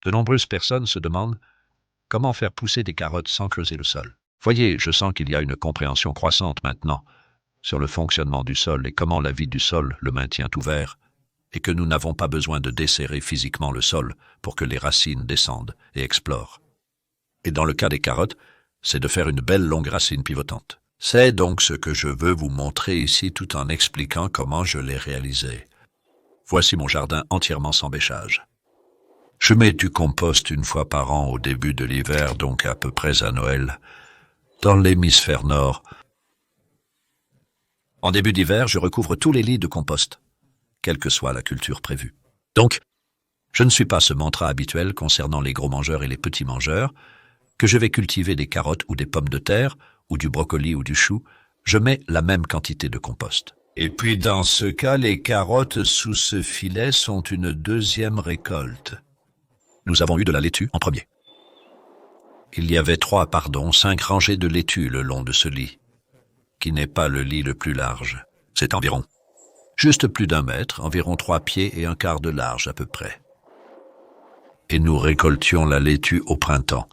De nombreuses personnes se demandent comment faire pousser des carottes sans creuser le sol. Voyez, je sens qu'il y a une compréhension croissante maintenant sur le fonctionnement du sol et comment la vie du sol le maintient ouvert, et que nous n'avons pas besoin de desserrer physiquement le sol pour que les racines descendent et explorent. Et dans le cas des carottes, c'est de faire une belle longue racine pivotante. C'est donc ce que je veux vous montrer ici tout en expliquant comment je l'ai réalisé. Voici mon jardin entièrement sans bêchage. Je mets du compost une fois par an au début de l'hiver, donc à peu près à Noël, dans l'hémisphère nord. En début d'hiver, je recouvre tous les lits de compost, quelle que soit la culture prévue. Donc, je ne suis pas ce mantra habituel concernant les gros mangeurs et les petits mangeurs, que je vais cultiver des carottes ou des pommes de terre, ou du brocoli ou du chou, je mets la même quantité de compost. Et puis dans ce cas, les carottes sous ce filet sont une deuxième récolte. Nous avons eu de la laitue en premier. Il y avait 5 rangées de laitue le long de ce lit, qui n'est pas le lit le plus large. C'est environ juste plus d'1 mètre, environ 3 pieds et 1/4 de large à peu près. Et nous récoltions la laitue au printemps,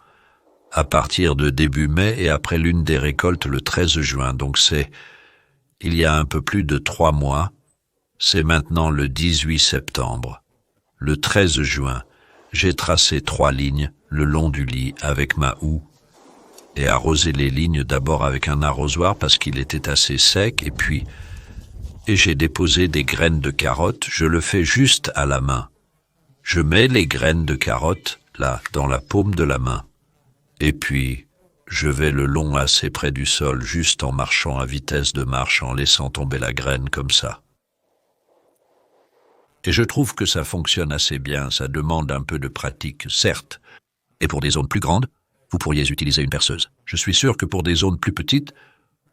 à partir de début mai et après l'une des récoltes le 13 juin, donc il y a un peu plus de 3 mois, c'est maintenant le 18 septembre. Le 13 juin, j'ai tracé 3 lignes le long du lit avec ma houe et arrosé les lignes d'abord avec un arrosoir parce qu'il était assez sec et j'ai déposé des graines de carottes, je le fais juste à la main. Je mets les graines de carottes là, dans la paume de la main. Et puis, je vais le long assez près du sol, juste en marchant à vitesse de marche, en laissant tomber la graine comme ça. Et je trouve que ça fonctionne assez bien, ça demande un peu de pratique, certes. Et pour des zones plus grandes, vous pourriez utiliser une perceuse. Je suis sûr que pour des zones plus petites,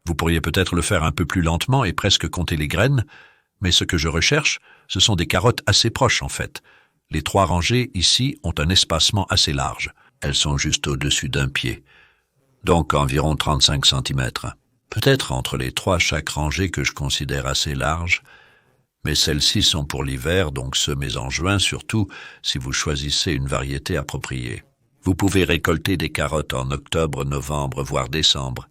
vous pourriez peut-être le faire un peu plus lentement et presque compter les graines, mais ce que je recherche, ce sont des carottes assez proches en fait. Les 3 rangées ici ont un espacement assez large. Elles sont juste au-dessus d'1 pied, donc environ 35 cm. Peut-être entre les 3 chaque rangée que je considère assez large, mais celles-ci sont pour l'hiver, donc semées en juin, surtout si vous choisissez une variété appropriée. Vous pouvez récolter des carottes en octobre, novembre, voire décembre,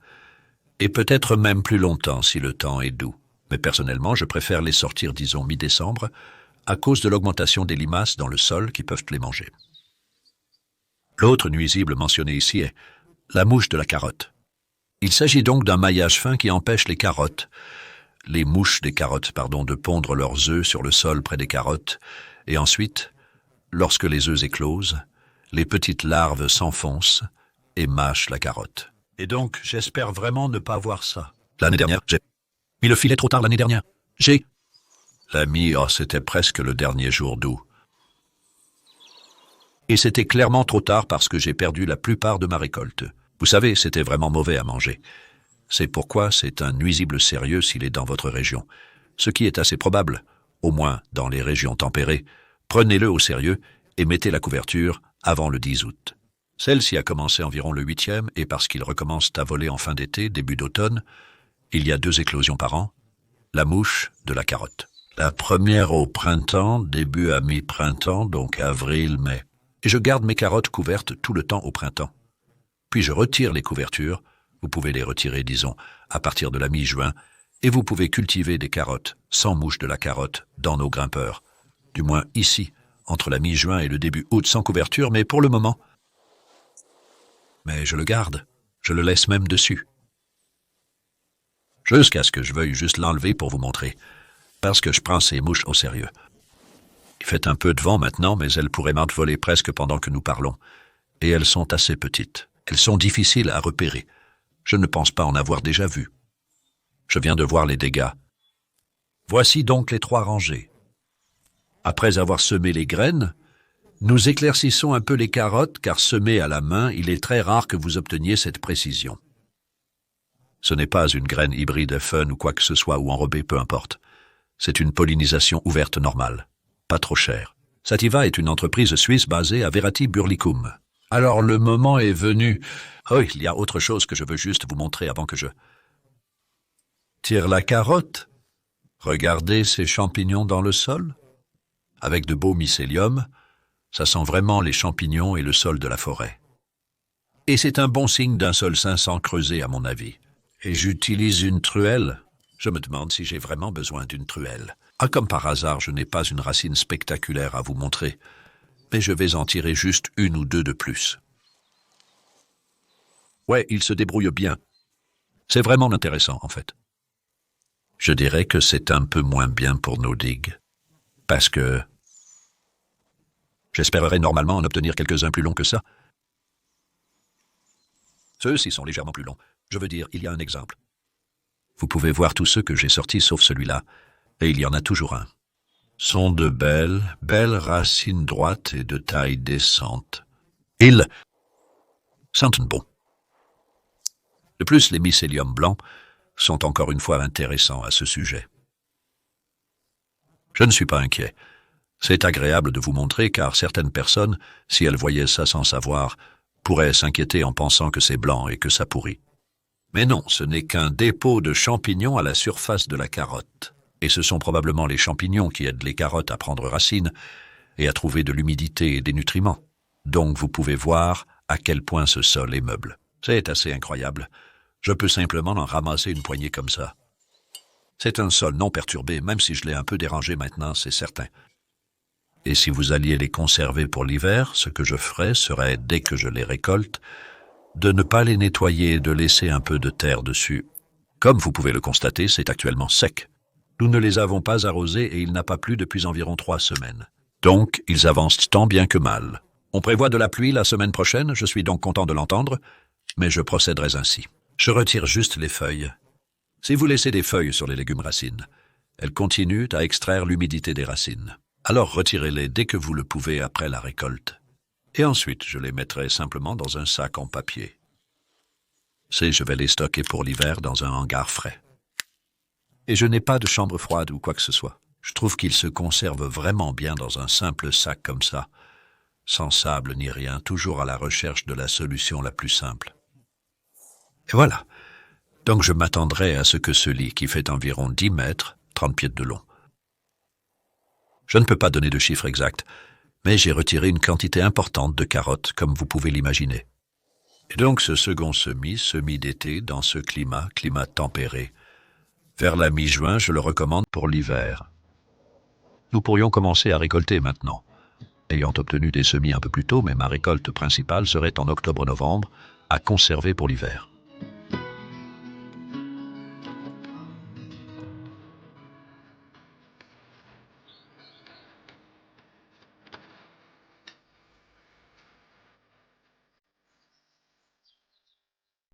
et peut-être même plus longtemps si le temps est doux. Mais personnellement, je préfère les sortir, disons, mi-décembre, à cause de l'augmentation des limaces dans le sol qui peuvent les manger. L'autre nuisible mentionné ici est la mouche de la carotte. Il s'agit donc d'un maillage fin qui empêche les mouches des carottes, de pondre leurs œufs sur le sol près des carottes, et ensuite, lorsque les œufs éclosent, les petites larves s'enfoncent et mâchent la carotte. Et donc, j'espère vraiment ne pas voir ça. L'année dernière, j'ai mis le filet trop tard l'année dernière. C'était presque le dernier jour d'août. Et c'était clairement trop tard parce que j'ai perdu la plupart de ma récolte. Vous savez, c'était vraiment mauvais à manger. C'est pourquoi c'est un nuisible sérieux s'il est dans votre région. Ce qui est assez probable, au moins dans les régions tempérées. Prenez-le au sérieux et mettez la couverture avant le 10 août. Celle-ci a commencé environ le 8e et parce qu'ils recommencent à voler en fin d'été, début d'automne, il y a 2 éclosions par an. La mouche de la carotte. La première au printemps, début à mi-printemps, donc avril, mai. Et je garde mes carottes couvertes tout le temps au printemps. Puis je retire les couvertures, vous pouvez les retirer, disons, à partir de la mi-juin, et vous pouvez cultiver des carottes sans mouche de la carotte dans nos grimpeurs. Du moins ici, entre la mi-juin et le début août sans couverture, mais pour le moment. Mais je le garde, je le laisse même dessus. Jusqu'à ce que je veuille juste l'enlever pour vous montrer, parce que je prends ces mouches au sérieux. Il fait un peu de vent maintenant, mais elles pourraient m'envoler presque pendant que nous parlons. Et elles sont assez petites. Elles sont difficiles à repérer. Je ne pense pas en avoir déjà vu. Je viens de voir les dégâts. Voici donc les 3 rangées. Après avoir semé les graines, nous éclaircissons un peu les carottes, car semées à la main, il est très rare que vous obteniez cette précision. Ce n'est pas une graine hybride fun ou quoi que ce soit, ou enrobée, peu importe. C'est une pollinisation ouverte normale. Pas trop cher. Sativa est une entreprise suisse basée à Verati Burlicum. Alors le moment est venu. Oh, il y a autre chose que je veux juste vous montrer avant que je tire la carotte. Regardez ces champignons dans le sol, avec de beaux mycéliums. Ça sent vraiment les champignons et le sol de la forêt. Et c'est un bon signe d'un sol 500 creusé à mon avis. Et j'utilise une truelle. Je me demande si j'ai vraiment besoin d'une truelle. Ah, comme par hasard, je n'ai pas une racine spectaculaire à vous montrer, mais je vais en tirer juste une ou deux de plus. Ouais, il se débrouille bien. C'est vraiment intéressant, en fait. Je dirais que c'est un peu moins bien pour nos digues, parce que j'espérerais normalement en obtenir quelques-uns plus longs que ça. Ceux-ci sont légèrement plus longs. Je veux dire, il y a un exemple. Vous pouvez voir tous ceux que j'ai sortis sauf celui-là, et il y en a toujours un. Sont de belles racines droites et de taille décente. Ils sentent bon. De plus, les mycéliums blancs sont encore une fois intéressants à ce sujet. Je ne suis pas inquiet. C'est agréable de vous montrer car certaines personnes, si elles voyaient ça sans savoir, pourraient s'inquiéter en pensant que c'est blanc et que ça pourrit. Mais non, ce n'est qu'un dépôt de champignons à la surface de la carotte. Et ce sont probablement les champignons qui aident les carottes à prendre racine et à trouver de l'humidité et des nutriments. Donc vous pouvez voir à quel point ce sol est meuble. C'est assez incroyable. Je peux simplement en ramasser une poignée comme ça. C'est un sol non perturbé, même si je l'ai un peu dérangé maintenant, c'est certain. Et si vous alliez les conserver pour l'hiver, ce que je ferais serait, dès que je les récolte, de ne pas les nettoyer et de laisser un peu de terre dessus. Comme vous pouvez le constater, c'est actuellement sec. Nous ne les avons pas arrosés et il n'a pas plu depuis environ 3 semaines. Donc, ils avancent tant bien que mal. On prévoit de la pluie la semaine prochaine, je suis donc content de l'entendre, mais je procéderai ainsi. Je retire juste les feuilles. Si vous laissez des feuilles sur les légumes racines, elles continuent à extraire l'humidité des racines. Alors retirez-les dès que vous le pouvez après la récolte. Et ensuite, je les mettrai simplement dans un sac en papier. Je vais les stocker pour l'hiver dans un hangar frais. Et je n'ai pas de chambre froide ou quoi que ce soit. Je trouve qu'ils se conservent vraiment bien dans un simple sac comme ça, sans sable ni rien, toujours à la recherche de la solution la plus simple. Et voilà. Donc je m'attendrai à ce que ce lit, qui fait environ 10 mètres, 30 pieds de long. Je ne peux pas donner de chiffre exact, mais j'ai retiré une quantité importante de carottes, comme vous pouvez l'imaginer. Et donc ce second semis d'été, dans ce climat tempéré, vers la mi-juin, je le recommande pour l'hiver. Nous pourrions commencer à récolter maintenant, ayant obtenu des semis un peu plus tôt, mais ma récolte principale serait en octobre-novembre, à conserver pour l'hiver.